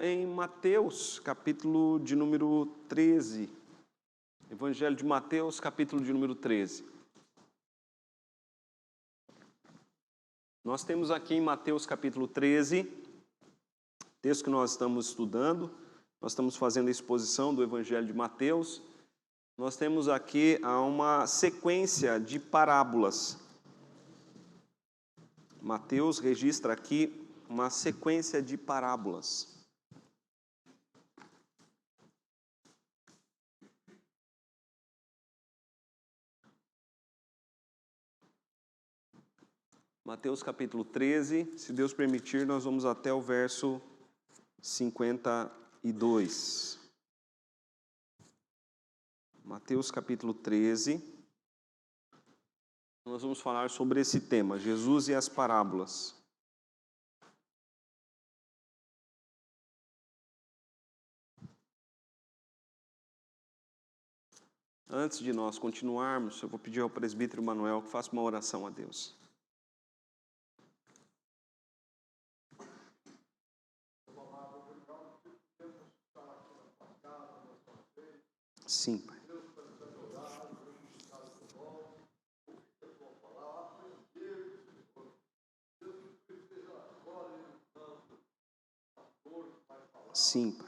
Em Mateus, capítulo de número 13. Evangelho de Mateus, capítulo de número 13. Nós temos aqui em Mateus, capítulo 13, texto que nós estamos estudando. Nós estamos fazendo a exposição do Evangelho de Mateus. Nós temos aqui uma sequência de parábolas. Mateus registra aqui uma sequência de parábolas. Mateus capítulo 13, se Deus permitir, nós vamos até o verso 52. Mateus capítulo 13, nós vamos falar sobre esse tema, Jesus e as parábolas. Antes de nós continuarmos, eu vou pedir ao presbítero Manuel que faça uma oração a Deus. Sim, Pai. Sim, Pai.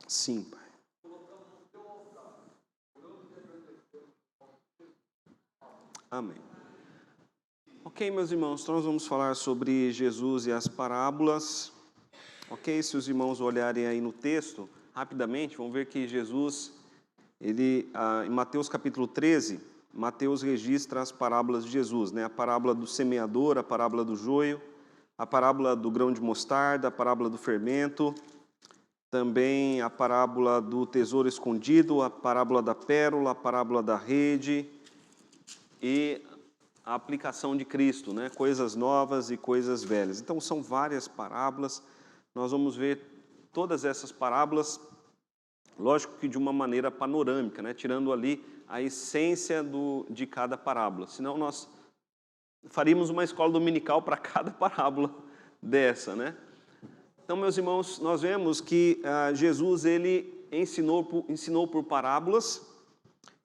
Sim, Pai. Amém. Ok, meus irmãos, então nós vamos falar sobre Jesus e as parábolas. Ok, se os irmãos olharem aí no texto, rapidamente, vão ver que Jesus, em Mateus capítulo 13, Mateus registra as parábolas de Jesus, né? A parábola do semeador, a parábola do joio, a parábola do grão de mostarda, a parábola do fermento, também a parábola do tesouro escondido, a parábola da pérola, a parábola da rede e a aplicação de Cristo, né? Coisas novas e coisas velhas. Então, são várias parábolas. Nós vamos ver todas essas parábolas, lógico que de uma maneira panorâmica, né? Tirando ali a essência de cada parábola. Senão, nós faríamos uma escola dominical para cada parábola dessa, né? Então, meus irmãos, nós vemos que Jesus ele ensinou por parábolas.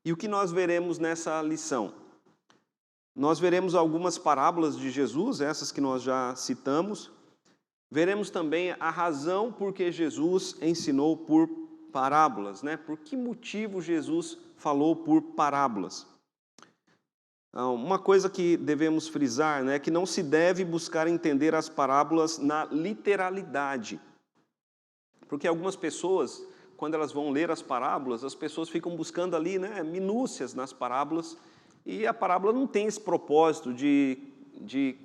E o que nós veremos nessa lição? Nós veremos algumas parábolas de Jesus, essas que nós já citamos. Veremos também a razão por que Jesus ensinou por parábolas, né? Por que motivo Jesus falou por parábolas? Uma coisa que devemos frisar, né, é que não se deve buscar entender as parábolas na literalidade. Porque algumas pessoas, quando elas vão ler as parábolas, as pessoas ficam buscando ali, né, minúcias nas parábolas, e a parábola não tem esse propósito de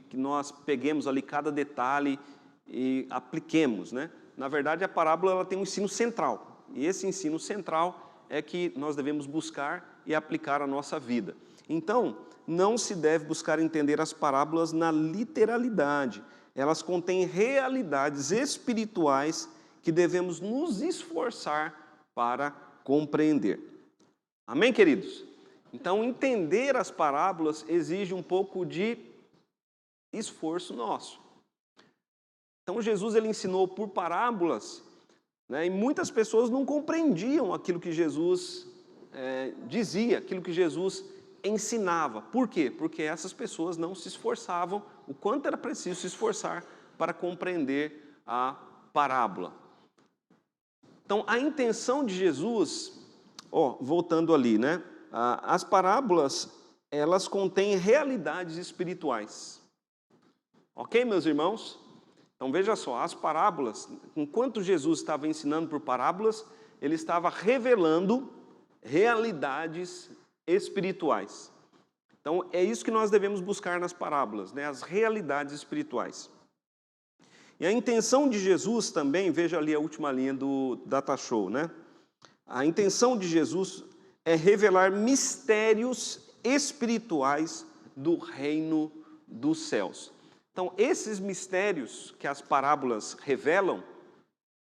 que nós peguemos ali cada detalhe e apliquemos, né? Na verdade, a parábola ela tem um ensino central, e esse ensino central é que nós devemos buscar e aplicar à nossa vida. Então, não se deve buscar entender as parábolas na literalidade. Elas contêm realidades espirituais que devemos nos esforçar para compreender. Amém, queridos? Então, entender as parábolas exige um pouco de esforço nosso. Então, Jesus ele ensinou por parábolas, né, e muitas pessoas não compreendiam aquilo que Jesus dizia, aquilo que Jesus ensinava. Por quê? Porque essas pessoas não se esforçavam o quanto era preciso se esforçar para compreender a parábola. Então, a intenção de Jesus, voltando ali, né? As parábolas, elas contêm realidades espirituais. Ok, meus irmãos? Então, veja só, as parábolas, enquanto Jesus estava ensinando por parábolas, ele estava revelando realidades espirituais. Então, é isso que nós devemos buscar nas parábolas, né? As realidades espirituais. E a intenção de Jesus também, veja ali a última linha do Data Show, né? A intenção de Jesus é revelar mistérios espirituais do reino dos céus. Então, esses mistérios que as parábolas revelam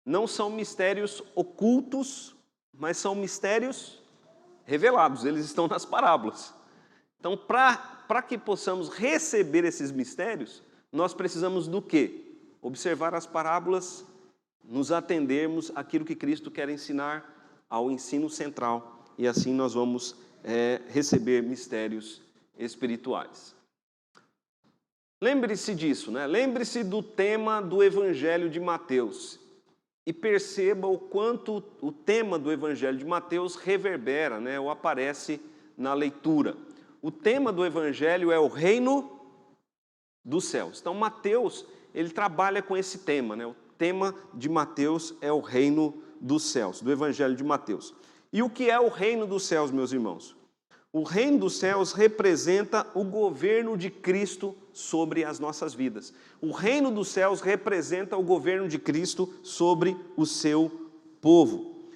não são mistérios ocultos, mas são mistérios revelados, eles estão nas parábolas. Então, para que possamos receber esses mistérios, nós precisamos do quê? Observar as parábolas, nos atendermos àquilo que Cristo quer ensinar, ao ensino central, e assim nós vamos receber mistérios espirituais. Lembre-se disso, né? Lembre-se do tema do Evangelho de Mateus e perceba o quanto o tema do Evangelho de Mateus reverbera, né, ou aparece na leitura. O tema do Evangelho é o reino dos céus. Então, Mateus, ele trabalha com esse tema, né? O tema de Mateus é o reino dos céus, do Evangelho de Mateus. E o que é o reino dos céus, meus irmãos? O reino dos céus representa o governo de Cristo sobre as nossas vidas. O reino dos céus representa o governo de Cristo sobre o seu povo.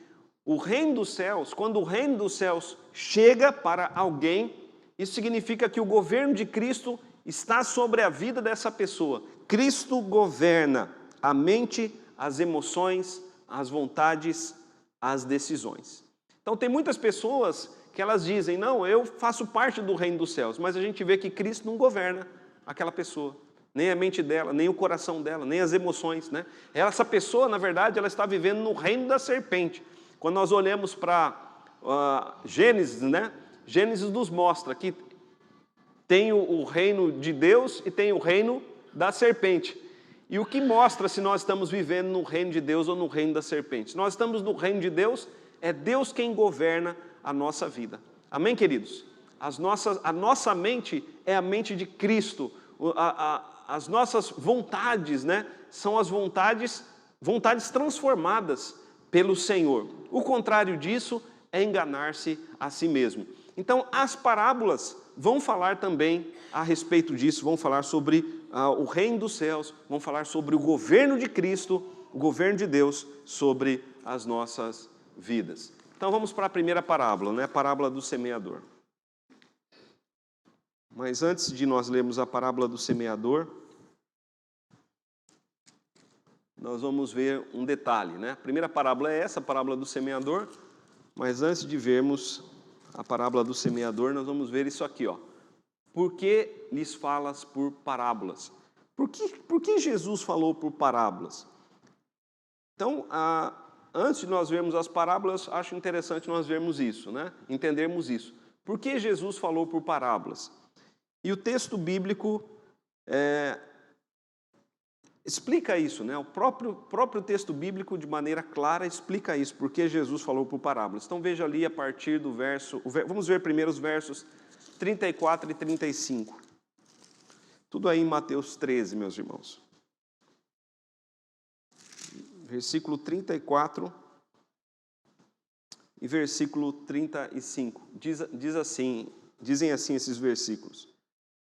O reino dos céus, quando o reino dos céus chega para alguém, isso significa que o governo de Cristo está sobre a vida dessa pessoa. Cristo governa a mente, as emoções, as vontades, as decisões. Então tem muitas pessoas que elas dizem, não, eu faço parte do reino dos céus, mas a gente vê que Cristo não governa aquela pessoa, nem a mente dela, nem o coração dela, nem as emoções, né? Essa pessoa, na verdade, ela está vivendo no reino da serpente. Quando nós olhamos para Gênesis, né? Gênesis nos mostra que tem o reino de Deus e tem o reino da serpente. E o que mostra se nós estamos vivendo no reino de Deus ou no reino da serpente? Se nós estamos no reino de Deus, é Deus quem governa a nossa vida. Amém, queridos? A nossa mente é a mente de Cristo. As nossas vontades, né, são as vontades transformadas pelo Senhor. O contrário disso é enganar-se a si mesmo. Então, as parábolas vão falar também a respeito disso, vão falar sobre o reino dos céus, vão falar sobre o governo de Cristo, o governo de Deus sobre as nossas vidas. Então vamos para a primeira parábola, né? A parábola do semeador. Mas antes de nós lermos a parábola do semeador, nós vamos ver um detalhe, né? A primeira parábola é essa, a parábola do semeador, mas antes de vermos a parábola do semeador, nós vamos ver isso aqui, ó. Por que lhes falas por parábolas? Por que Jesus falou por parábolas? Então, antes de nós vermos as parábolas, acho interessante nós vermos isso, né? Entendermos isso. Por que Jesus falou por parábolas? E o texto bíblico explica isso, né? O próprio texto bíblico, de maneira clara, explica isso, por que Jesus falou por parábolas. Então veja ali a partir do vamos ver primeiro os versos 34 e 35. Tudo aí em Mateus 13, meus irmãos. Versículo 34 e versículo 35. Dizem assim esses versículos.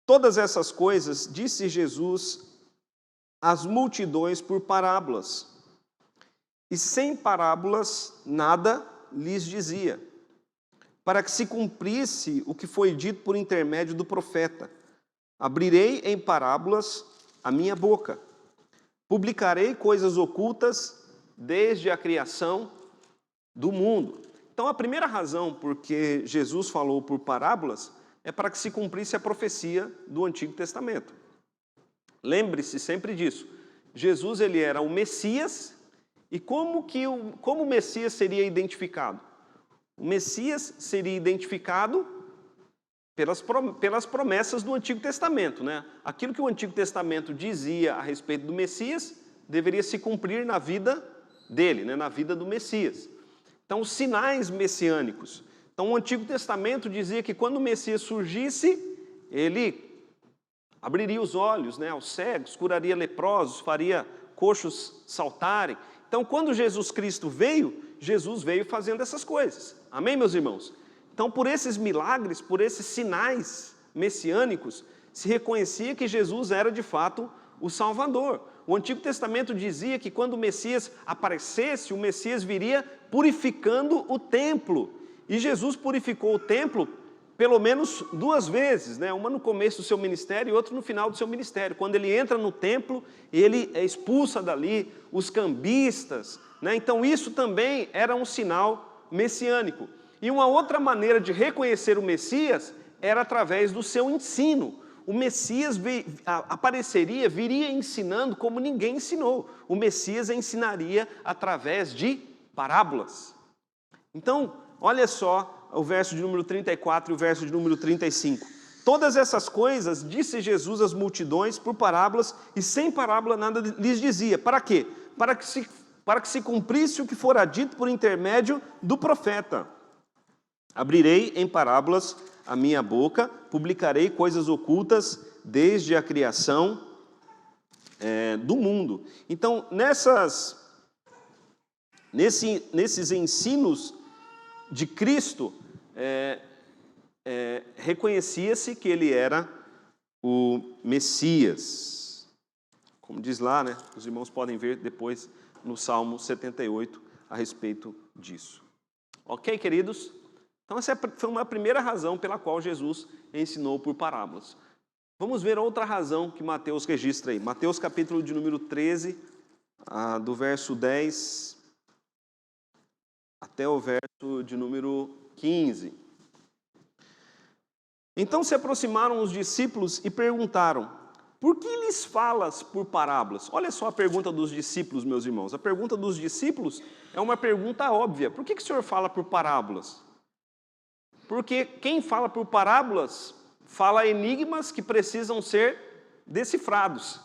Todas essas coisas disse Jesus às multidões por parábolas, e sem parábolas nada lhes dizia, para que se cumprisse o que foi dito por intermédio do profeta. Abrirei em parábolas a minha boca. Publicarei coisas ocultas desde a criação do mundo. Então, a primeira razão por que Jesus falou por parábolas é para que se cumprisse a profecia do Antigo Testamento. Lembre-se sempre disso. Jesus, ele era o Messias, e como o Messias seria identificado? O Messias seria identificado pelas promessas do Antigo Testamento, né? Aquilo que o Antigo Testamento dizia a respeito do Messias deveria se cumprir na vida dele, né? Na vida do Messias. Então, os sinais messiânicos. Então, o Antigo Testamento dizia que quando o Messias surgisse, ele abriria os olhos, né, aos cegos, curaria leprosos, faria coxos saltarem. Então, quando Jesus Cristo veio, Jesus veio fazendo essas coisas. Amém, meus irmãos? Então, por esses milagres, por esses sinais messiânicos, se reconhecia que Jesus era, de fato, o Salvador. O Antigo Testamento dizia que quando o Messias aparecesse, o Messias viria purificando o templo. E Jesus purificou o templo pelo menos 2 vezes, né? Uma no começo do seu ministério e outra no final do seu ministério. Quando ele entra no templo, ele expulsa dali os cambistas, né? Então isso também era um sinal messiânico. E uma outra maneira de reconhecer o Messias era através do seu ensino. O Messias apareceria, viria ensinando como ninguém ensinou. O Messias ensinaria através de parábolas. Então, olha só o verso de número 34 e o verso de número 35. Todas essas coisas disse Jesus às multidões por parábolas, e sem parábola nada lhes dizia. Para quê? Para que se cumprisse o que fora dito por intermédio do profeta. Abrirei em parábolas a minha boca, publicarei coisas ocultas desde a criação do mundo. Então, nesses ensinos de Cristo, reconhecia-se que ele era o Messias. Como diz lá, né? Os irmãos podem ver depois no Salmo 78 a respeito disso. Ok, queridos? Então essa foi uma primeira razão pela qual Jesus ensinou por parábolas. Vamos ver outra razão que Mateus registra aí. Mateus capítulo de número 13, do verso 10 até o verso de número 15. Então se aproximaram os discípulos e perguntaram: por que lhes falas por parábolas? Olha só a pergunta dos discípulos, meus irmãos. A pergunta dos discípulos é uma pergunta óbvia. Por que o Senhor fala por parábolas? Porque quem fala por parábolas fala enigmas que precisam ser decifrados.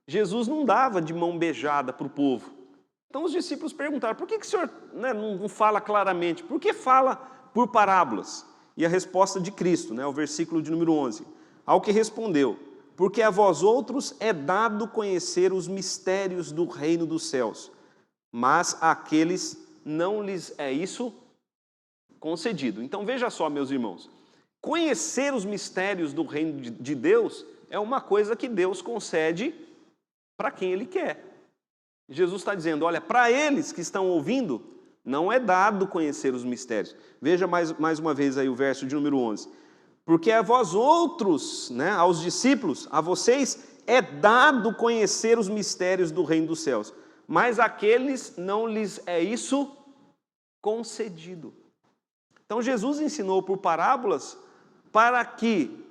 Jesus não dava de mão beijada para o povo. Então os discípulos perguntaram: por que o Senhor não fala claramente? Por que fala por parábolas? E a resposta de Cristo, o versículo de número 11. Ao que respondeu: porque a vós outros é dado conhecer os mistérios do reino dos céus, mas àqueles não lhes é isso concedido. Então veja só, meus irmãos, conhecer os mistérios do reino de Deus é uma coisa que Deus concede para quem Ele quer. Jesus está dizendo: olha, para eles que estão ouvindo, não é dado conhecer os mistérios. Veja mais uma vez aí o verso de número 11. Porque a vós outros, aos discípulos, a vocês é dado conhecer os mistérios do reino dos céus, mas àqueles não lhes é isso concedido. Então Jesus ensinou por parábolas para que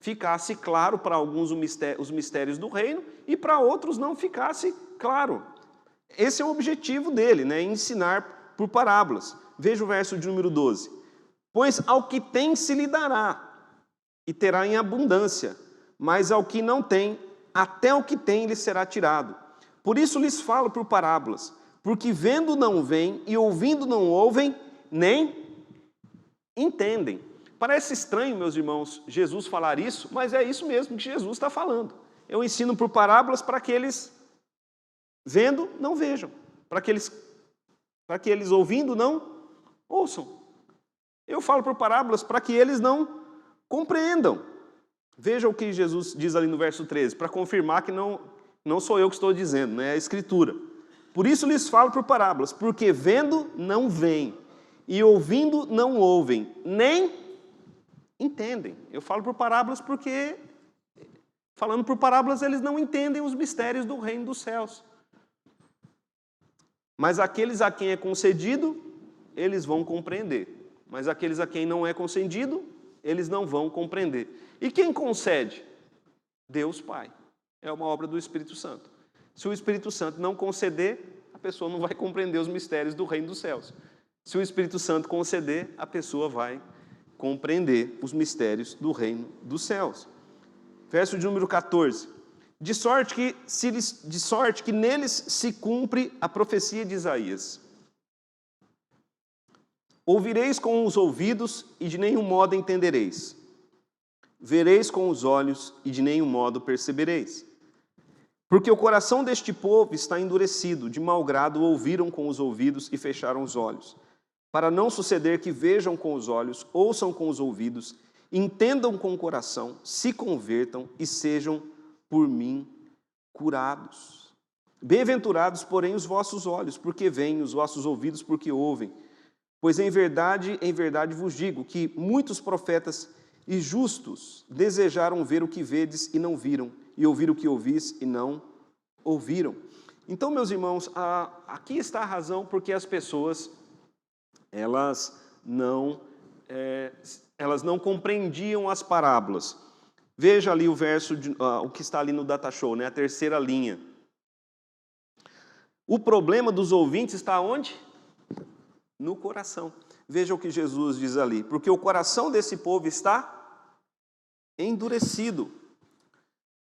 ficasse claro para alguns os mistérios do reino e para outros não ficasse claro. Esse é o objetivo dele, ensinar por parábolas. Veja o verso de número 12. Pois ao que tem se lhe dará, e terá em abundância, mas ao que não tem, até o que tem lhe será tirado. Por isso lhes falo por parábolas, porque vendo não veem, e ouvindo não ouvem, nem entendem. Parece estranho, meus irmãos, Jesus falar isso, mas é isso mesmo que Jesus está falando. Eu ensino por parábolas para que eles, vendo, não vejam, para que eles ouvindo, não ouçam. Eu falo por parábolas para que eles não compreendam. Veja o que Jesus diz ali no verso 13, para confirmar que não sou eu que estou dizendo, é a Escritura. Por isso lhes falo por parábolas, porque vendo não veem, e ouvindo não ouvem, nem entendem. Eu falo por parábolas porque, falando por parábolas, eles não entendem os mistérios do reino dos céus. Mas aqueles a quem é concedido, eles vão compreender. Mas aqueles a quem não é concedido, eles não vão compreender. E quem concede? Deus Pai. É uma obra do Espírito Santo. Se o Espírito Santo não conceder, a pessoa não vai compreender os mistérios do reino dos céus. Se o Espírito Santo conceder, a pessoa vai compreender os mistérios do reino dos céus. Verso de número 14. De sorte que neles se cumpre a profecia de Isaías. Ouvireis com os ouvidos e de nenhum modo entendereis. Vereis com os olhos e de nenhum modo percebereis. Porque o coração deste povo está endurecido, de mau grado ouviram com os ouvidos e fecharam os olhos. Para não suceder que vejam com os olhos, ouçam com os ouvidos, entendam com o coração, se convertam e sejam por mim curados. Bem-aventurados, porém, os vossos olhos, porque veem, os vossos ouvidos, porque ouvem. Pois em verdade vos digo que muitos profetas e justos desejaram ver o que vedes e não viram, e ouvir o que ouvis e não ouviram. Então, meus irmãos, aqui está a razão porque as pessoas, elas não compreendiam as parábolas. Veja ali o verso, o que está ali no data show, né? A terceira linha. O problema dos ouvintes está onde? No coração. Veja o que Jesus diz ali. Porque o coração desse povo está endurecido.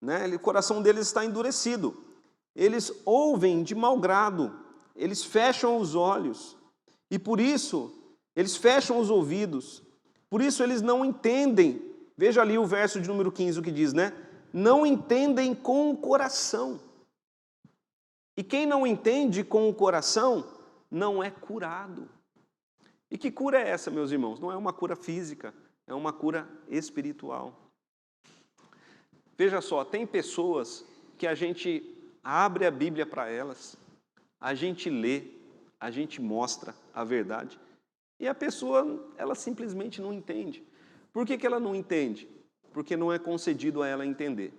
Né? O coração deles está endurecido. Eles ouvem de mau grado. Eles fecham os olhos. E por isso, eles fecham os ouvidos. Por isso eles não entendem. Veja ali o verso de número 15, o que diz, né? Não entendem com o coração. E quem não entende com o coração, não é curado. E que cura é essa, meus irmãos? Não é uma cura física, é uma cura espiritual. Veja só, tem pessoas que a gente abre a Bíblia para elas, a gente lê, a gente mostra a verdade, e a pessoa, ela simplesmente não entende. Por que ela não entende? Porque não é concedido a ela entender.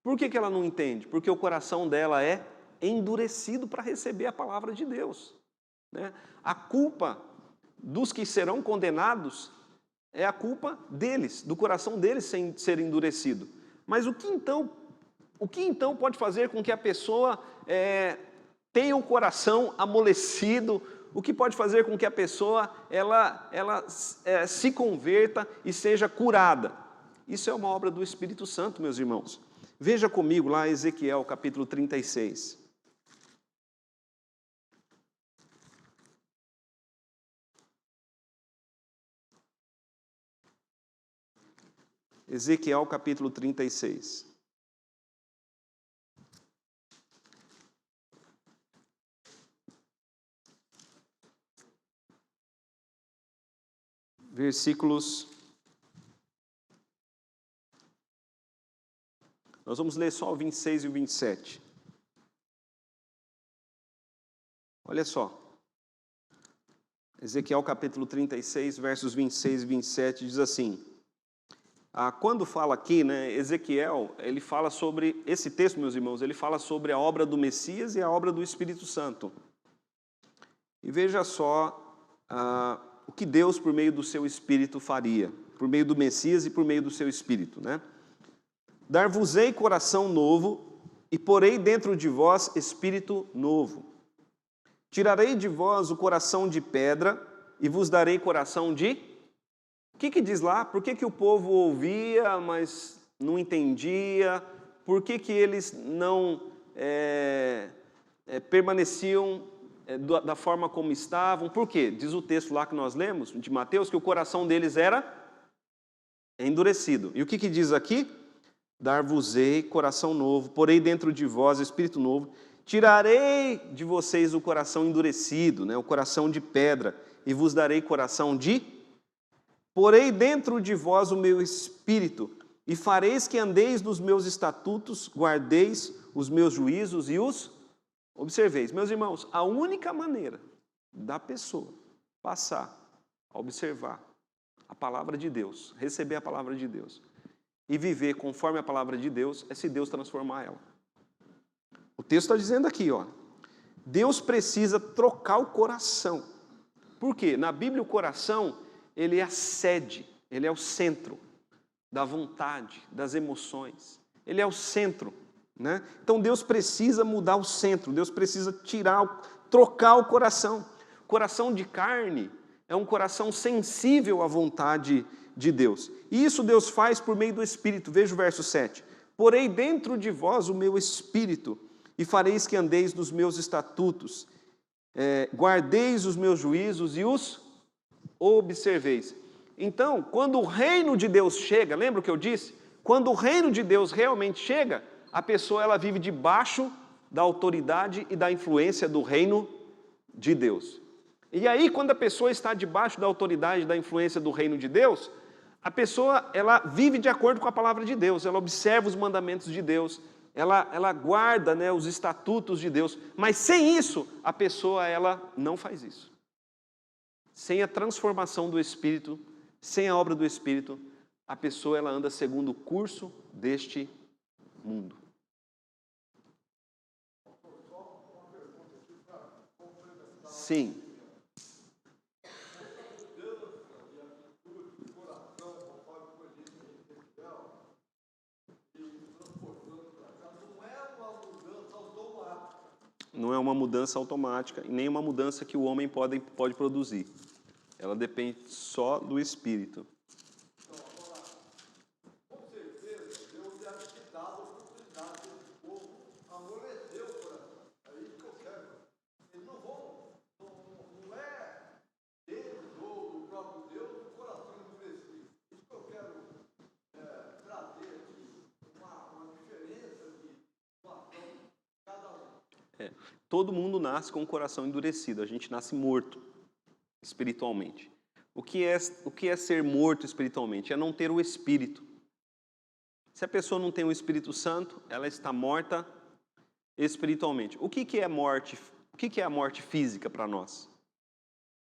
Por que ela não entende? Porque o coração dela é endurecido para receber a palavra de Deus. Né? A culpa dos que serão condenados é a culpa deles, do coração deles ser endurecido. Mas o que então pode fazer com que a pessoa tenha o coração amolecido? O que pode fazer com que a pessoa se converta e seja curada? Isso é uma obra do Espírito Santo, meus irmãos. Veja comigo lá Ezequiel, capítulo 36. Ezequiel, capítulo 36. Versículos... Nós vamos ler só o 26 e o 27. Olha só. Ezequiel capítulo 36, versos 26 e 27, diz assim. Quando fala aqui, né, Ezequiel, ele fala sobre, esse texto, meus irmãos, ele fala sobre a obra do Messias e a obra do Espírito Santo. E veja só o que Deus, por meio do seu Espírito, faria. Por meio do Messias e por meio do seu Espírito, né? Dar-vos-ei coração novo, e porei dentro de vós espírito novo. Tirarei de vós o coração de pedra, e vos darei coração de... O que diz lá? Por que o povo ouvia, mas não entendia? Por que eles não permaneciam da forma como estavam? Por quê? Diz o texto lá que nós lemos, de Mateus, que o coração deles era endurecido. E o que diz aqui? Dar-vos-ei coração novo, porei dentro de vós espírito novo, tirarei de vocês o coração endurecido, né, o coração de pedra, e vos darei coração de... Porei dentro de vós o meu espírito, e fareis que andeis nos meus estatutos, guardeis os meus juízos e os observeis. Meus irmãos, a única maneira da pessoa passar a observar a palavra de Deus, receber a palavra de Deus, e viver conforme a palavra de Deus, é se Deus transformar ela. O texto está dizendo aqui, ó, Deus precisa trocar o coração. Por quê? Na Bíblia o coração, ele é a sede, ele é o centro da vontade, das emoções. Ele é o centro, né? Então Deus precisa mudar o centro, Deus precisa trocar o coração. O coração de carne é um coração sensível à vontade de Deus. E isso Deus faz por meio do Espírito. Veja o verso 7. Porei dentro de vós o meu Espírito, e fareis que andeis nos meus estatutos, guardeis os meus juízos e os observeis. Então, quando o reino de Deus chega, lembra o que eu disse? Quando o reino de Deus realmente chega, a pessoa ela vive debaixo da autoridade e da influência do reino de Deus. E aí, quando a pessoa está debaixo da autoridade e da influência do reino de Deus, a pessoa ela vive de acordo com a palavra de Deus, ela observa os mandamentos de Deus, ela guarda, né, os estatutos de Deus, mas sem isso, a pessoa ela não faz isso. Sem a transformação do Espírito, sem a obra do Espírito, a pessoa ela anda segundo o curso deste mundo. Sim. Não é uma mudança automática e nem uma mudança que o homem pode produzir. Ela depende só do Espírito. Com certeza, Deus deve te dar a oportunidade desse povo amolecer o coração. É isso que eu quero. Eles não vão, não é Deus ou o próprio Deus o coração endurecido. Isso que eu quero trazer aqui, uma diferença de situação de cada um. Todo mundo nasce com o coração endurecido, a gente nasce morto espiritualmente. O que é ser morto espiritualmente? É não ter o Espírito. Se a pessoa não tem o Espírito Santo, ela está morta espiritualmente. O que é morte? O que é a morte física para nós?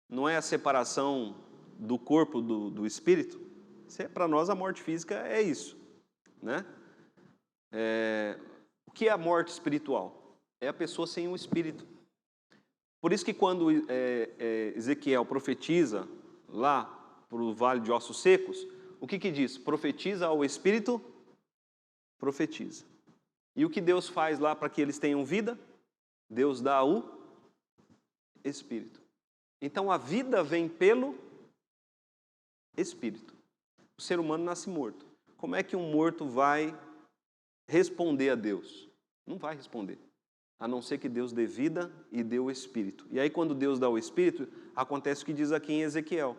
Não é a separação do corpo do espírito? Para nós a morte física é isso, né? O que é a morte espiritual? É a pessoa sem o Espírito. Por isso que quando Ezequiel profetiza lá para o vale de ossos secos, o que diz? Profetiza ao Espírito? Profetiza. E o que Deus faz lá para que eles tenham vida? Deus dá o Espírito. Então a vida vem pelo Espírito. O ser humano nasce morto. Como é que um morto vai responder a Deus? Não vai responder. A não ser que Deus dê vida e dê o Espírito. E aí quando Deus dá o Espírito, acontece o que diz aqui em Ezequiel.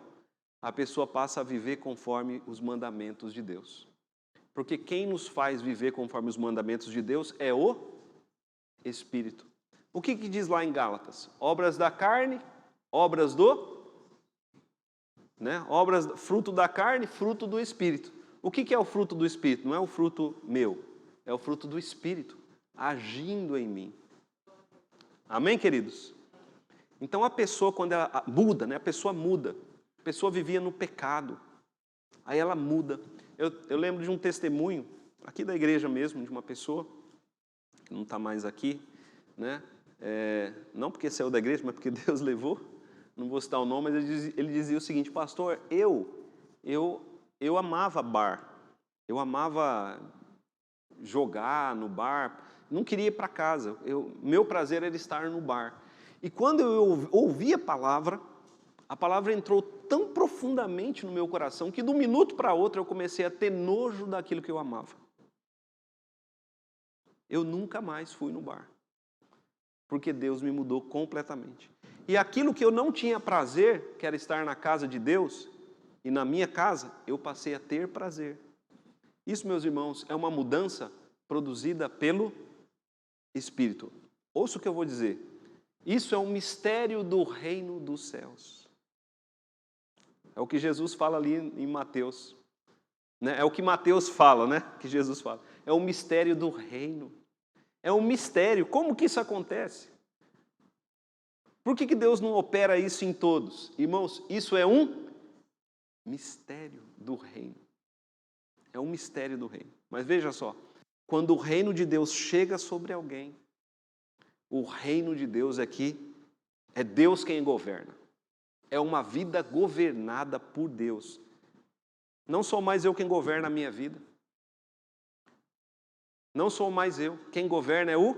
A pessoa passa a viver conforme os mandamentos de Deus. Porque quem nos faz viver conforme os mandamentos de Deus é o Espírito. O que diz lá em Gálatas? Obras da carne, obras do... fruto da carne, fruto do Espírito. O que é o fruto do Espírito? Não é o fruto meu, é o fruto do Espírito agindo em mim. Amém, queridos? Então a pessoa, quando ela muda, a pessoa muda. A pessoa vivia no pecado. Aí ela muda. Eu lembro de um testemunho, aqui da igreja mesmo, de uma pessoa, que não está mais aqui, né? Não porque saiu da igreja, mas porque Deus levou. Não vou citar o nome, mas ele dizia o seguinte: pastor, eu amava bar. Eu amava jogar no bar. Não queria ir para casa. Meu prazer era estar no bar. E quando eu ouvi a palavra entrou tão profundamente no meu coração que de um minuto para outro eu comecei a ter nojo daquilo que eu amava. Eu nunca mais fui no bar. Porque Deus me mudou completamente. E aquilo que eu não tinha prazer, que era estar na casa de Deus, e na minha casa, eu passei a ter prazer. Isso, meus irmãos, é uma mudança produzida pelo Espírito. Ouça o que eu vou dizer. Isso é um mistério do reino dos céus. É o que Jesus fala ali em Mateus. É o que Mateus fala, que Jesus fala. É o mistério do reino. É um mistério. Como que isso acontece? Por que Deus não opera isso em todos? Irmãos, isso é um mistério do reino. É um mistério do reino. Mas veja só. Quando o reino de Deus chega sobre alguém, o reino de Deus aqui é Deus quem governa. É uma vida governada por Deus. Não sou mais eu quem governa a minha vida. Não sou mais eu. Quem governa é o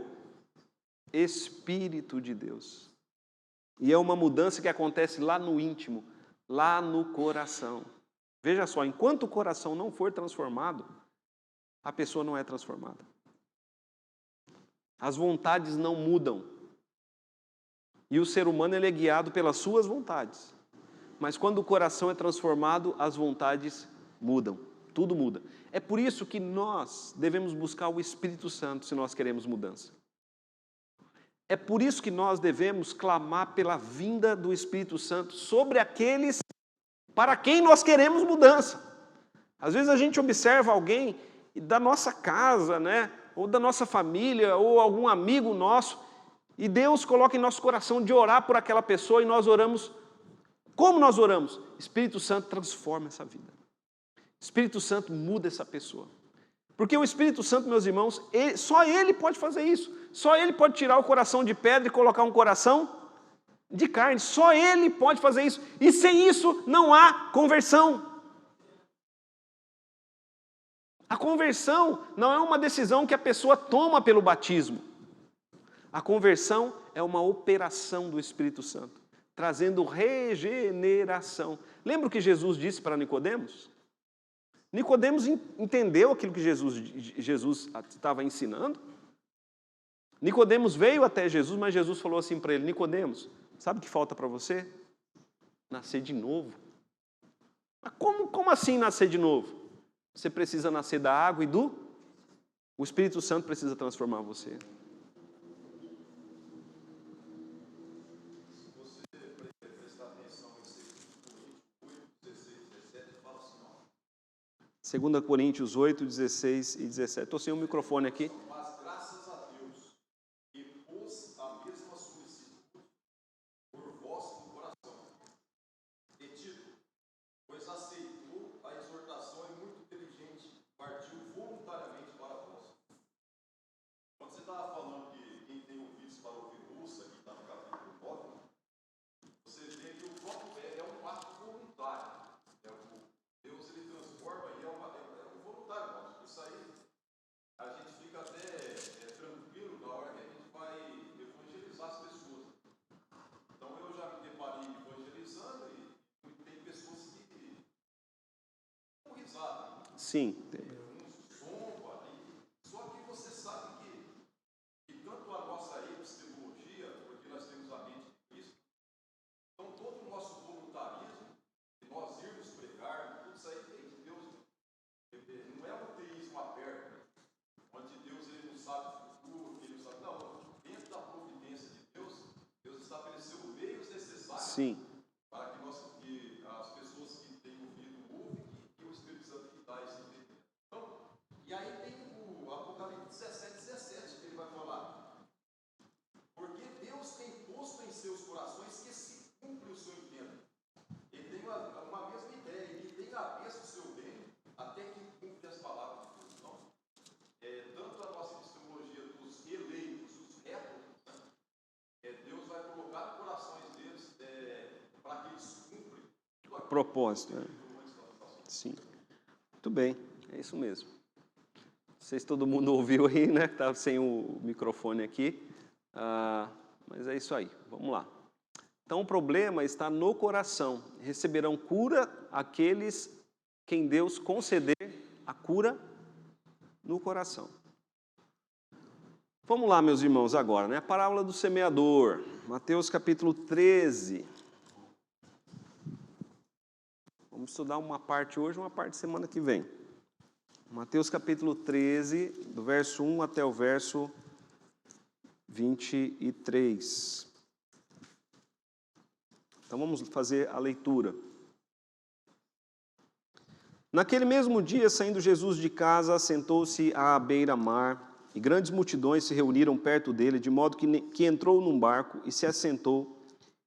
Espírito de Deus. E é uma mudança que acontece lá no íntimo, lá no coração. Veja só, enquanto o coração não for transformado, a pessoa não é transformada. As vontades não mudam. E o ser humano ele é guiado pelas suas vontades. Mas quando o coração é transformado, as vontades mudam. Tudo muda. É por isso que nós devemos buscar o Espírito Santo se nós queremos mudança. É por isso que nós devemos clamar pela vinda do Espírito Santo sobre aqueles para quem nós queremos mudança. Às vezes a gente observa alguém da nossa casa, ou da nossa família, ou algum amigo nosso, e Deus coloca em nosso coração de orar por aquela pessoa, e nós oramos Como nós oramos? Espírito Santo transforma essa vida. Espírito Santo muda essa pessoa. Porque o Espírito Santo, meus irmãos, só Ele pode fazer isso. Só Ele pode tirar o coração de pedra e colocar um coração de carne. Só Ele pode fazer isso. E sem isso não há conversão. A conversão não é uma decisão que a pessoa toma pelo batismo. A conversão é uma operação do Espírito Santo, trazendo regeneração. Lembra o que Jesus disse para Nicodemos? Nicodemos entendeu aquilo que Jesus estava ensinando. Nicodemos veio até Jesus, mas Jesus falou assim para ele: Nicodemos, sabe o que falta para você? Nascer de novo. Mas como assim nascer de novo? Você precisa nascer da água e do... O Espírito Santo precisa transformar você. Se você prestar atenção em 2 Coríntios 8, 16 e 17. Estou sem o microfone aqui. Mas graças a Deus, que pôs a mesma solicitude por vós no coração. E Tito, pois aceitou a exortação e muito inteligente, partiu voluntariamente para vós. Quando você estava falando que quem tem ouvidos para ouvir ouça, que está no capítulo 9, você vê que o próprio é um ato voluntário. Deus ele transforma e é um voluntário, irmãos. Isso aí a gente fica até tranquilo na hora que a gente vai evangelizar as pessoas. Então eu já me deparei evangelizando e tem pessoas que dão risada. Sim. Uns zomba. Só que você sabe que tanto a nossa epistemologia, porque nós temos a mente de Cristo, então todo o nosso voluntarismo, de nós irmos pregar, tudo isso aí vem de Deus. Não é um teísmo aberto, onde Deus ele não sabe o futuro, ele não sabe. Não, dentro da providência de Deus, Deus estabeleceu meios necessários. Sim. Para que as pessoas que têm ouvido ouvem e o Espírito Santo que dá esse entendimento. Então, e aí tem o Apocalipse 17, que ele vai falar. Porque Deus tem posto em seus corações que se cumpre o seu intento. Ele tem uma mesma ideia, ele tem a cabeça do seu bem, até que cumpre as palavras de Deus. Então, tanto a nossa epistemologia dos eleitos, os retos, Deus vai colocar no corações deles para que eles cumprem Propósito, né? Sim. Muito bem, é isso mesmo. Não sei se todo mundo ouviu aí, né? Estava sem o microfone aqui. Mas é isso aí, vamos lá. Então o problema está no coração. Receberão cura aqueles quem Deus conceder a cura no coração. Vamos lá, meus irmãos, agora, né? A parábola do semeador. Mateus capítulo 13. Vamos estudar uma parte hoje, uma parte semana que vem. Mateus capítulo 13, do verso 1 até o verso 23. Então vamos fazer a leitura. Naquele mesmo dia, saindo Jesus de casa, assentou-se à beira-mar, e grandes multidões se reuniram perto dele, de modo que entrou num barco e se assentou,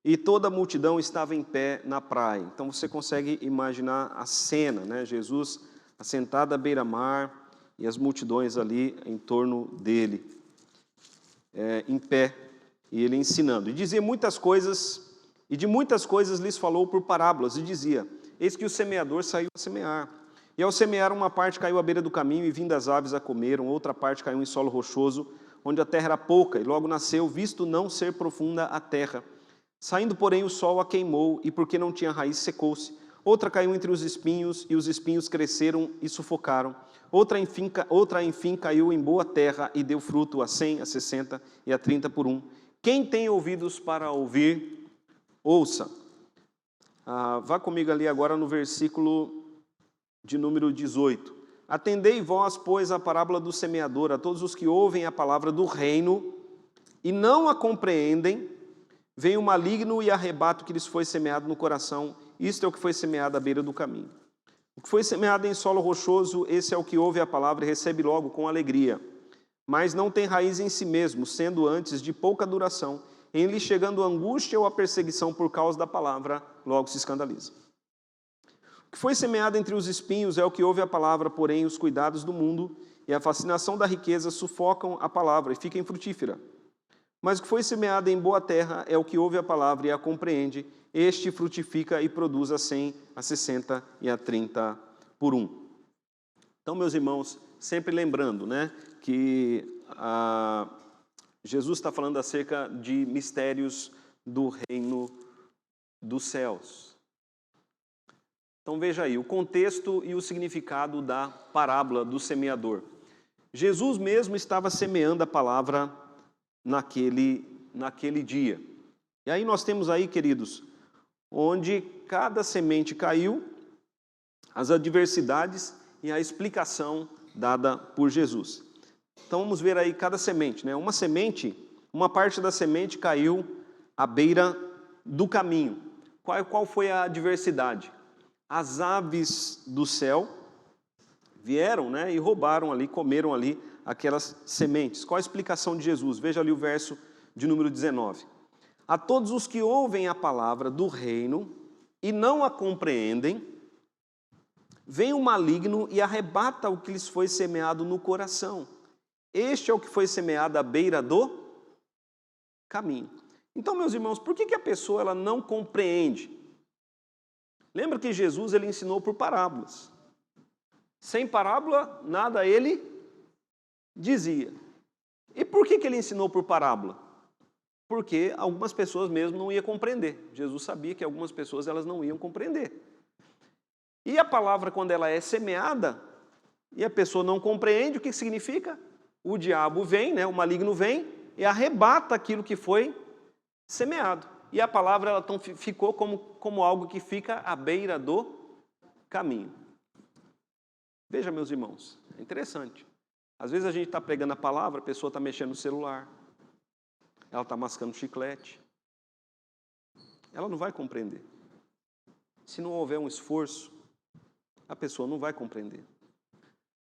e toda a multidão estava em pé na praia. Então você consegue imaginar a cena, né? Jesus assentado à beira-mar e as multidões ali em torno dele, em pé, e ele ensinando. E dizia muitas coisas, e de muitas coisas lhes falou por parábolas, e dizia: eis que o semeador saiu a semear. E ao semear, uma parte caiu à beira do caminho, e vindo as aves a comeram, outra parte caiu em solo rochoso, onde a terra era pouca, e logo nasceu, visto não ser profunda a terra. Saindo, porém, o sol a queimou, e porque não tinha raiz, secou-se. Outra caiu entre os espinhos, e os espinhos cresceram e sufocaram. Outra, enfim, caiu em boa terra, e deu fruto a 100, a 60 e a 30 por um. Quem tem ouvidos para ouvir, ouça. Vá comigo ali agora no versículo de número 18. Atendei vós, pois, a parábola do semeador, a todos os que ouvem a palavra do reino e não a compreendem, vem o maligno e arrebata o que lhes foi semeado no coração. Isto é o que foi semeado à beira do caminho. O que foi semeado em solo rochoso, esse é o que ouve a palavra e recebe logo com alegria, mas não tem raiz em si mesmo, sendo antes de pouca duração, em lhe chegando a angústia ou a perseguição por causa da palavra, logo se escandaliza. O que foi semeado entre os espinhos é o que ouve a palavra, porém os cuidados do mundo e a fascinação da riqueza sufocam a palavra e fica infrutífera. Mas o que foi semeado em boa terra é o que ouve a palavra e a compreende, este frutifica e produz a 100, a 60 e a 30 por 1. Então, meus irmãos, sempre lembrando, né, que Jesus está falando acerca de mistérios do reino dos céus. Então veja aí, o contexto e o significado da parábola do semeador. Jesus mesmo estava semeando a palavra naquele dia. E aí nós temos aí, queridos, onde cada semente caiu, as adversidades e a explicação dada por Jesus. Então vamos ver aí cada semente, né? Uma parte da semente caiu à beira do caminho. Qual foi a adversidade? As aves do céu vieram, né, e roubaram ali, comeram ali aquelas sementes. Qual a explicação de Jesus? Veja ali o verso de número 19. A todos os que ouvem a palavra do reino e não a compreendem, vem o maligno e arrebata o que lhes foi semeado no coração. Este é o que foi semeado à beira do caminho. Então, meus irmãos, por que a pessoa ela não compreende? Lembra que Jesus ele ensinou por parábolas. Sem parábola, nada ele dizia. E por que ele ensinou por parábola? Porque algumas pessoas mesmo não iam compreender. Jesus sabia que algumas pessoas elas não iam compreender. E a palavra, quando ela é semeada, e a pessoa não compreende, o que significa? O diabo vem, né, o maligno vem, e arrebata aquilo que foi semeado. E a palavra ela ficou como algo que fica à beira do caminho. Veja, meus irmãos, é interessante. Às vezes a gente está pregando a palavra, a pessoa está mexendo no celular, ela está mascando chiclete. Ela não vai compreender. Se não houver um esforço, a pessoa não vai compreender.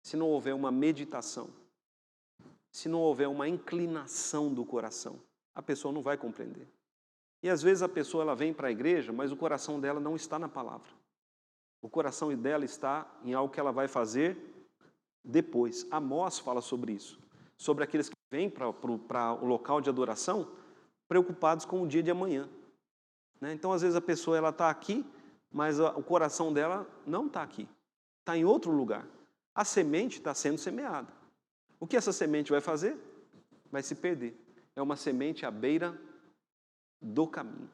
Se não houver uma meditação, se não houver uma inclinação do coração, a pessoa não vai compreender. E às vezes a pessoa ela vem para a igreja, mas o coração dela não está na palavra. O coração dela está em algo que ela vai fazer depois. Amós fala sobre isso. Sobre aqueles que vêm para o local de adoração preocupados com o dia de amanhã. Né? Então, às vezes, a pessoa está aqui, mas o coração dela não está aqui. Está em outro lugar. A semente está sendo semeada. O que essa semente vai fazer? Vai se perder. É uma semente à beira do caminho.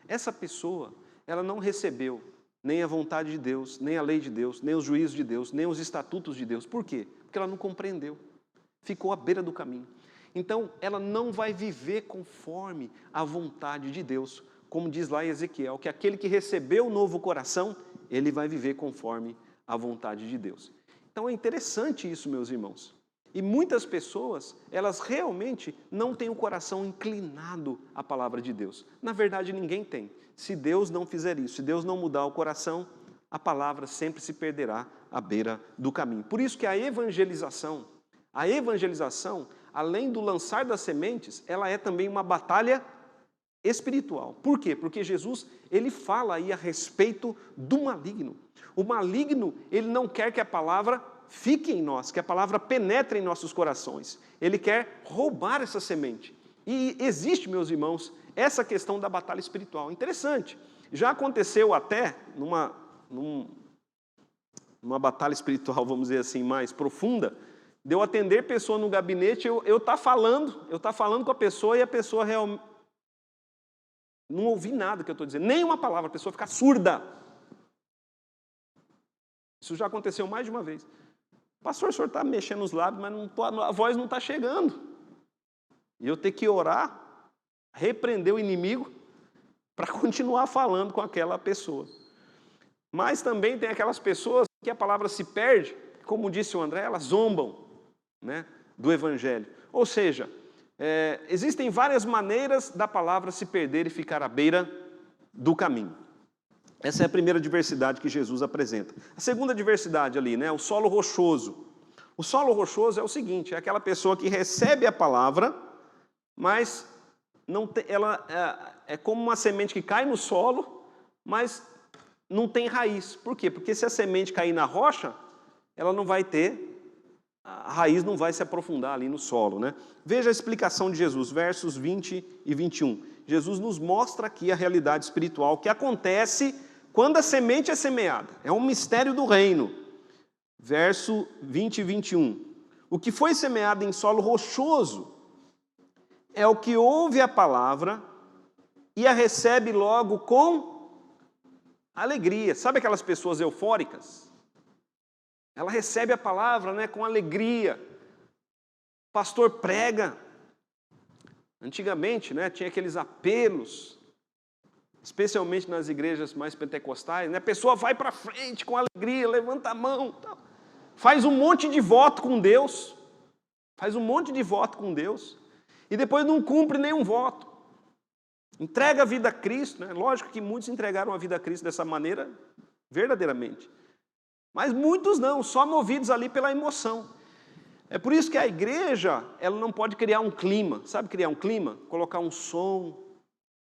Essa pessoa, ela não recebeu nem a vontade de Deus, nem a lei de Deus, nem os juízos de Deus, nem os estatutos de Deus. Por quê? Porque ela não compreendeu. Ficou à beira do caminho. Então, ela não vai viver conforme a vontade de Deus. Como diz lá em Ezequiel, que aquele que recebeu o novo coração, ele vai viver conforme a vontade de Deus. Então, é interessante isso, meus irmãos. E muitas pessoas, elas realmente não têm o coração inclinado à palavra de Deus. Na verdade, ninguém tem. Se Deus não fizer isso, se Deus não mudar o coração, a palavra sempre se perderá à beira do caminho. Por isso que a evangelização, além do lançar das sementes, ela é também uma batalha espiritual. Por quê? Porque Jesus, ele fala aí a respeito do maligno. O maligno, ele não quer que a palavra fique em nós, que a palavra penetre em nossos corações. Ele quer roubar essa semente. E existe, meus irmãos, essa questão da batalha espiritual. Interessante. Já aconteceu até numa batalha espiritual, vamos dizer assim, mais profunda, de eu atender pessoa no gabinete, eu tá falando com a pessoa e a pessoa realmente não ouvi nada que eu estou dizendo, nem uma palavra, a pessoa fica surda. Isso já aconteceu mais de uma vez. Pastor, o senhor está mexendo os lábios, mas a voz não está chegando. E eu tenho que orar, repreender o inimigo, para continuar falando com aquela pessoa. Mas também tem aquelas pessoas que a palavra se perde, como disse o André, elas zombam, né, do Evangelho. Ou seja, existem várias maneiras da palavra se perder e ficar à beira do caminho. Essa é a primeira diversidade que Jesus apresenta. A segunda diversidade ali, né, o solo rochoso. O solo rochoso é o seguinte, é aquela pessoa que recebe a palavra, mas ela é como uma semente que cai no solo, mas não tem raiz. Por quê? Porque se a semente cair na rocha, ela não vai ter, a raiz não vai se aprofundar ali no solo, né? Veja a explicação de Jesus, versos 20 e 21. Jesus nos mostra aqui a realidade espiritual que acontece quando a semente é semeada. É um mistério do reino. Verso 20 e 21. O que foi semeado em solo rochoso é o que ouve a palavra e a recebe logo com alegria. Sabe aquelas pessoas eufóricas? Ela recebe a palavra, né, com alegria. O pastor prega. Antigamente, né, tinha aqueles apelos, especialmente nas igrejas mais pentecostais, né, a pessoa vai para frente com alegria, levanta a mão, tal. Faz um monte de voto com Deus, e depois não cumpre nenhum voto. Entrega a vida a Cristo, né? Lógico que muitos entregaram a vida a Cristo dessa maneira, verdadeiramente. Mas muitos não, só movidos ali pela emoção. É por isso que a igreja, ela não pode criar um clima. Sabe criar um clima? Colocar um som,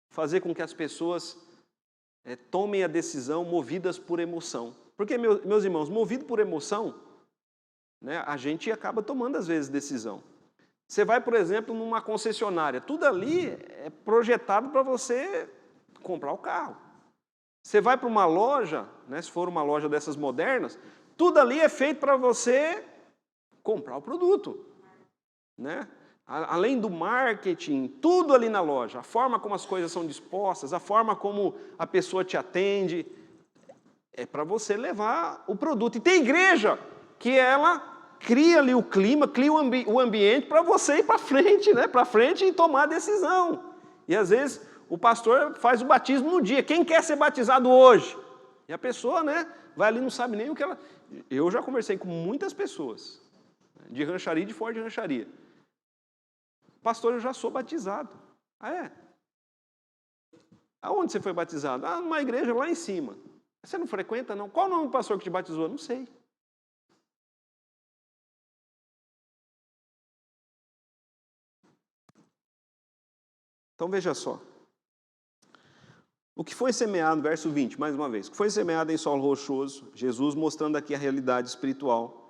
fazer com que as pessoas tomem a decisão movidas por emoção. Porque, meus irmãos, movido por emoção, né, a gente acaba tomando às vezes decisão. Você vai, por exemplo, numa concessionária, tudo ali é projetado para você comprar o carro. Você vai para uma loja, né, se for uma loja dessas modernas, tudo ali é feito para você comprar o produto, né? Além do marketing, tudo ali na loja, a forma como as coisas são dispostas, a forma como a pessoa te atende, é para você levar o produto. E tem igreja que ela cria ali o clima, cria o ambiente para você ir para frente, né? Para frente e tomar a decisão. E às vezes o pastor faz o batismo no dia. Quem quer ser batizado hoje? E a pessoa, né, vai ali e não sabe nem o que ela... Eu já conversei com muitas pessoas, de rancharia e de fora de rancharia. Pastor, eu já sou batizado. Ah, é? Aonde você foi batizado? Ah, numa igreja lá em cima. Você não frequenta, não? Qual o nome do pastor que te batizou? Não sei. Então veja só. O que foi semeado, verso 20, mais uma vez. O que foi semeado em solo rochoso, Jesus mostrando aqui a realidade espiritual,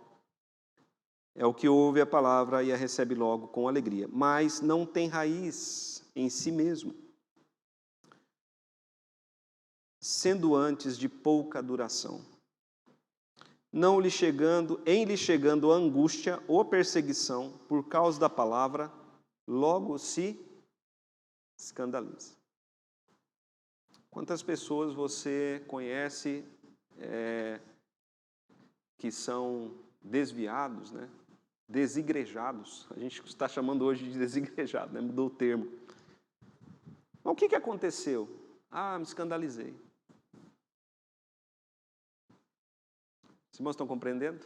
é o que ouve a palavra e a recebe logo com alegria, mas não tem raiz em si mesmo, sendo antes de pouca duração. Em lhe chegando a angústia ou perseguição por causa da palavra, logo se escandaliza. Quantas pessoas você conhece que são desviados, né? Desigrejados? A gente está chamando hoje de desigrejado, né? Mudou o termo. Mas o que aconteceu? Ah, me escandalizei. Os irmãos estão compreendendo?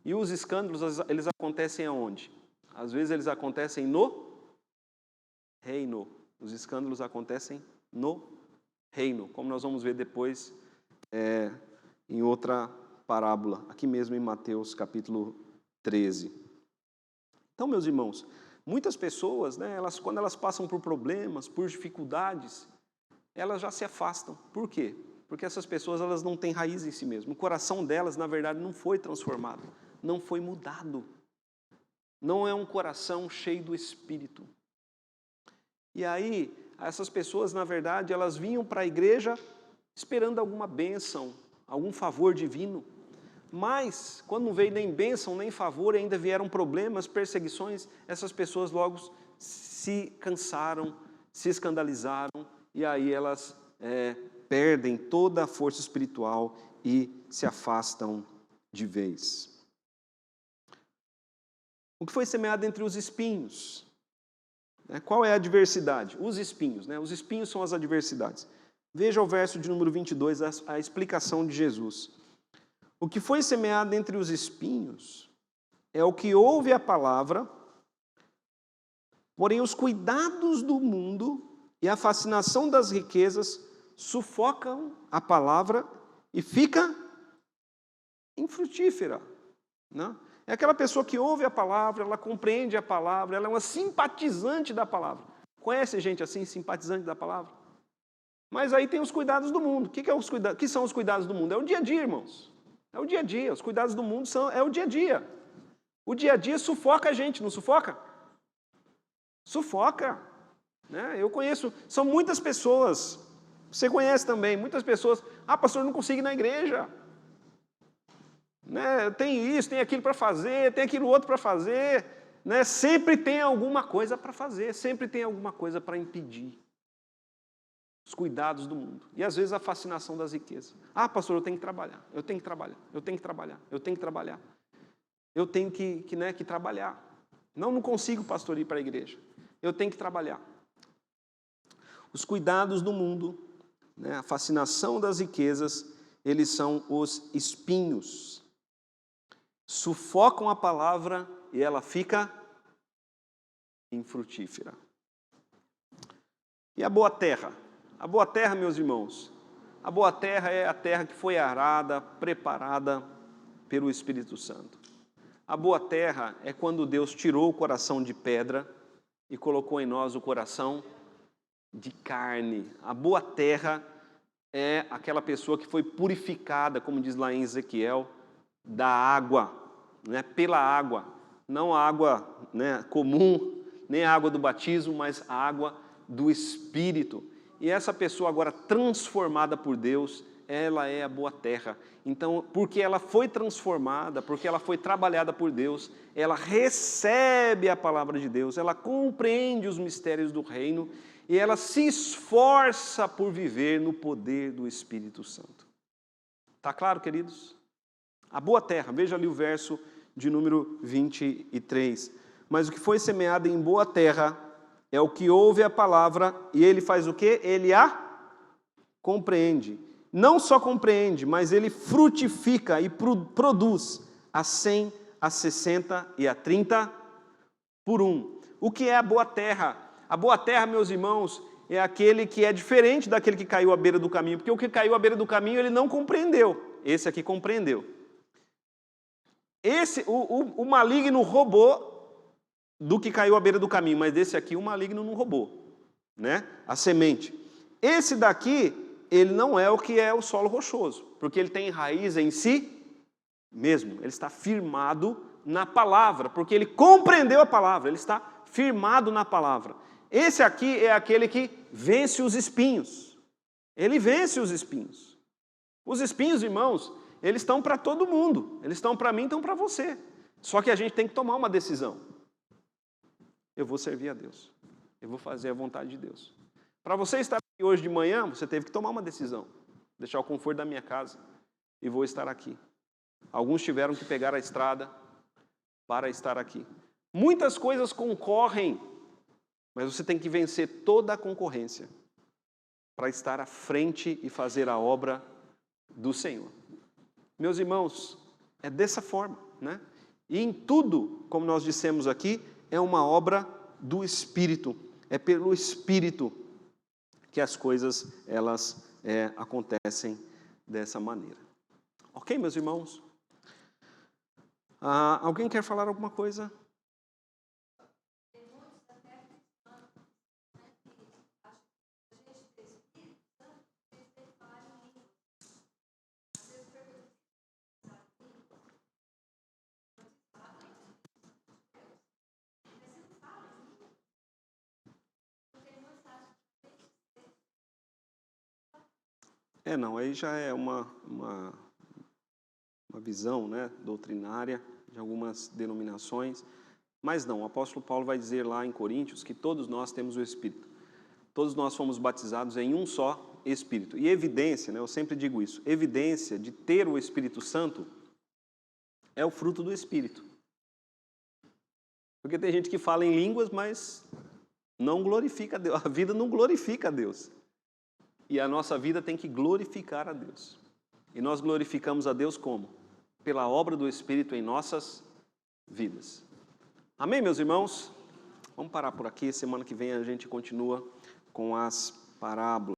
E os escândalos, eles acontecem aonde? Às vezes eles acontecem no reino. Os escândalos acontecem no reino, como nós vamos ver depois em outra parábola, aqui mesmo em Mateus capítulo 13. Então, meus irmãos, muitas pessoas, né, quando elas passam por problemas, por dificuldades, elas já se afastam. Por quê? Porque essas pessoas, elas não têm raiz em si mesmas. O coração delas, na verdade, não foi transformado, não foi mudado. Não é um coração cheio do Espírito. E aí, essas pessoas, na verdade, elas vinham para a igreja esperando alguma bênção, algum favor divino. Mas, quando não veio nem bênção, nem favor, ainda vieram problemas, perseguições, essas pessoas logo se cansaram, se escandalizaram, e aí elas perdem toda a força espiritual e se afastam de vez. O que foi semeado entre os espinhos? Qual é a adversidade? Os espinhos, né? Os espinhos são as adversidades. Veja o verso de número 22, a explicação de Jesus. O que foi semeado entre os espinhos é o que ouve a palavra, porém os cuidados do mundo e a fascinação das riquezas sufocam a palavra e fica infrutífera, né? É aquela pessoa que ouve a palavra, ela compreende a palavra, ela é uma simpatizante da palavra. Conhece gente assim, simpatizante da palavra? Mas aí tem os cuidados do mundo. O que são os cuidados do mundo? É o dia a dia, irmãos. É o dia a dia. Os cuidados do mundo é o dia a dia. O dia a dia sufoca a gente, não sufoca? Sufoca. Né? Eu conheço, são muitas pessoas, você conhece também, muitas pessoas, pastor, eu não consigo ir na igreja. Né? Tem isso, tem aquilo para fazer, tem aquilo outro para fazer. Né? Sempre tem alguma coisa para fazer, sempre tem alguma coisa para impedir. Os cuidados do mundo. E às vezes a fascinação das riquezas. Pastor, eu tenho que trabalhar, eu tenho que trabalhar, eu tenho que trabalhar, eu tenho que trabalhar. Eu tenho que trabalhar. Não consigo, pastor, ir para a igreja. Eu tenho que trabalhar. Os cuidados do mundo, né, a fascinação das riquezas, eles são os espinhos. Sufocam a palavra e ela fica infrutífera. E a boa terra? A boa terra, meus irmãos, a boa terra é a terra que foi arada, preparada pelo Espírito Santo. A boa terra é quando Deus tirou o coração de pedra e colocou em nós o coração de carne. A boa terra é aquela pessoa que foi purificada, como diz lá em Ezequiel, da água, né, pela água. Não a água, né, comum, nem a água do batismo, mas a água do Espírito. E essa pessoa agora transformada por Deus, ela é a boa terra. Então, porque ela foi transformada, porque ela foi trabalhada por Deus, ela recebe a palavra de Deus, ela compreende os mistérios do reino e ela se esforça por viver no poder do Espírito Santo. Está claro, queridos? A boa terra, veja ali o verso de número 23. Mas o que foi semeado em boa terra é o que ouve a palavra e ele faz o quê? Ele a compreende. Não só compreende, mas ele frutifica e produz a 100, a 60 e a 30 por 1. O que é a boa terra? A boa terra, meus irmãos, é aquele que é diferente daquele que caiu à beira do caminho, porque o que caiu à beira do caminho ele não compreendeu. Esse aqui compreendeu. O maligno roubou do que caiu à beira do caminho, mas desse aqui o maligno não roubou, né? A semente. Esse daqui, ele não é o que é o solo rochoso, porque ele tem raiz em si mesmo, ele está firmado na palavra, porque ele compreendeu a palavra, ele está firmado na palavra. Esse aqui é aquele que vence os espinhos, ele vence os espinhos. Os espinhos, irmãos, eles estão para todo mundo, eles estão para mim, estão para você, só que a gente tem que tomar uma decisão. Eu vou servir a Deus. Eu vou fazer a vontade de Deus. Para você estar aqui hoje de manhã, você teve que tomar uma decisão. Deixar o conforto da minha casa e vou estar aqui. Alguns tiveram que pegar a estrada para estar aqui. Muitas coisas concorrem, mas você tem que vencer toda a concorrência para estar à frente e fazer a obra do Senhor. Meus irmãos, é dessa forma, né? E em tudo, como nós dissemos aqui, é uma obra do Espírito. É pelo Espírito que as coisas, elas acontecem dessa maneira. Ok, meus irmãos? Alguém quer falar alguma coisa? Não, aí já é uma visão, né, doutrinária de algumas denominações, mas não, o apóstolo Paulo vai dizer lá em Coríntios que todos nós temos o Espírito, todos nós fomos batizados em um só Espírito, e evidência, né, eu sempre digo isso, evidência de ter o Espírito Santo é o fruto do Espírito, porque tem gente que fala em línguas, mas não glorifica a Deus, a vida não glorifica a Deus. E a nossa vida tem que glorificar a Deus. E nós glorificamos a Deus como? Pela obra do Espírito em nossas vidas. Amém, meus irmãos? Vamos parar por aqui. Semana que vem a gente continua com as parábolas.